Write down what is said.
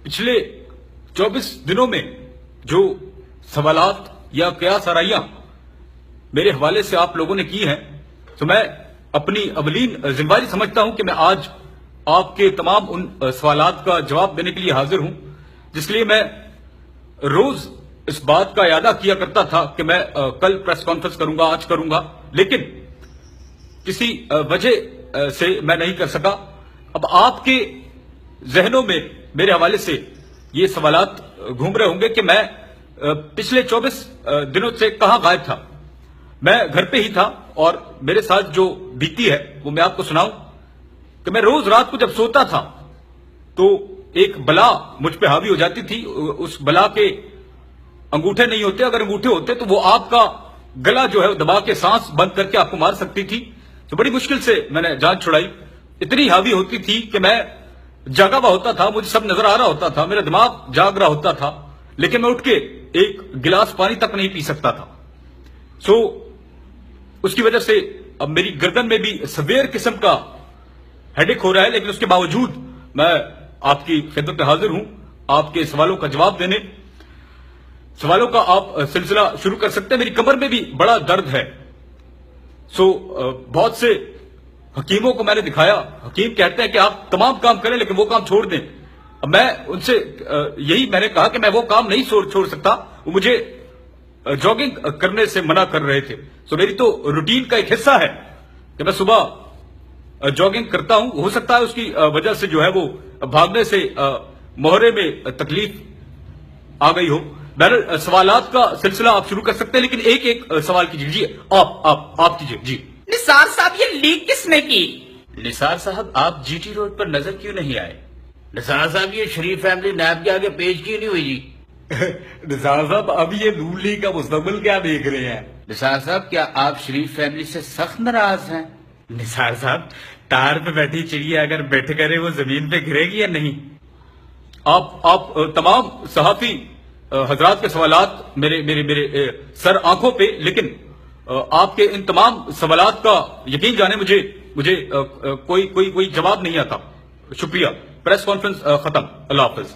پچھلے 24 دنوں میں جو سوالات یا قیاس آرائیاں میرے حوالے سے آپ لوگوں نے کی ہیں، تو میں اپنی اولین ذمہ داری سمجھتا ہوں کہ میں آج آپ کے تمام ان سوالات کا جواب دینے کے لیے حاضر ہوں، جس کے لیے میں روز اس بات کا اعادہ کیا کرتا تھا کہ میں کل پریس کانفرنس کروں گا، آج کروں گا، لیکن کسی وجہ سے میں نہیں کر سکا۔ اب آپ کے ذہنوں میں میرے حوالے سے یہ سوالات گھوم رہے ہوں گے کہ میں پچھلے 24 دنوں سے کہاں غائب تھا۔ میں گھر پہ ہی تھا، اور میرے ساتھ جو بیتی ہے وہ میں آپ کو سناؤں کہ میں روز رات کو جب سوتا تھا تو ایک بلا مجھ پہ حاوی ہو جاتی تھی۔ اس بلا کے انگوٹھے نہیں ہوتے، اگر انگوٹھے ہوتے تو وہ آپ کا گلا جو ہے دبا کے سانس بند کر کے آپ کو مار سکتی تھی۔ تو بڑی مشکل سے میں نے جان چھڑائی۔ اتنی حاوی ہوتی تھی کہ میں جاگا ہوا ہوتا تھا، مجھے سب نظر آ رہا ہوتا تھا، میرا دماغ جاگ رہا ہوتا تھا، لیکن میں اٹھ کے ایک گلاس پانی تک نہیں پی سکتا تھا۔ اس کی وجہ سے اب میری گردن میں بھی سویر قسم کا ہیڈیک ہو رہا ہے، لیکن اس کے باوجود میں آپ کی خدمت میں حاضر ہوں آپ کے سوالوں کا جواب دینے۔ سوالوں کا آپ سلسلہ شروع کر سکتے ہیں۔ میری کمر میں بھی بڑا درد ہے، بہت سے حکیموں کو میں نے دکھایا، حکیم کہتے ہیں کہ آپ تمام کام کریں لیکن وہ کام چھوڑ دیں۔ اب میں ان سے یہی میں نے کہا کہ میں وہ کام نہیں چھوڑ سکتا، وہ مجھے جاگنگ کرنے سے منع کر رہے تھے۔ میری تو روٹین کا ایک حصہ ہے کہ میں صبح جاگنگ کرتا ہوں، ہو سکتا ہے اس کی وجہ سے جو ہے وہ بھاگنے سے محرے میں تکلیف آ گئی ہو۔ بہرحال سوالات کا سلسلہ آپ شروع کر سکتے ہیں، لیکن ایک ایک سوال کیجیے۔ جی آپ کیجیے۔ جی نثار صاحب، یہ لیک کس نے کی؟ نثار صاحب، آپ جی ٹی روڈ پر نظر کیوں نہیں آئے؟ نثار صاحب، یہ شریف فیملی نیب کے آگے پیش کیوں نہیں ہوئی جی؟ نثار صاحب، اب یہ نون لیگ کا مستقبل کیا دیکھ رہے ہیں؟ نثار صاحب، کیا آپ شریف فیملی سے سخت ناراض ہیں؟ نثار صاحب، تار پہ بیٹھی چڑیا اگر بیٹھ کرے وہ زمین پہ گرے گی یا نہیں؟ آپ تمام صحافی حضرات کے سوالات میرے سر آنکھوں پہ، لیکن آپ کے ان تمام سوالات کا یقین جانے مجھے کوئی جواب نہیں آتا۔ شکریہ۔ پریس کانفرنس ختم۔ اللہ حافظ۔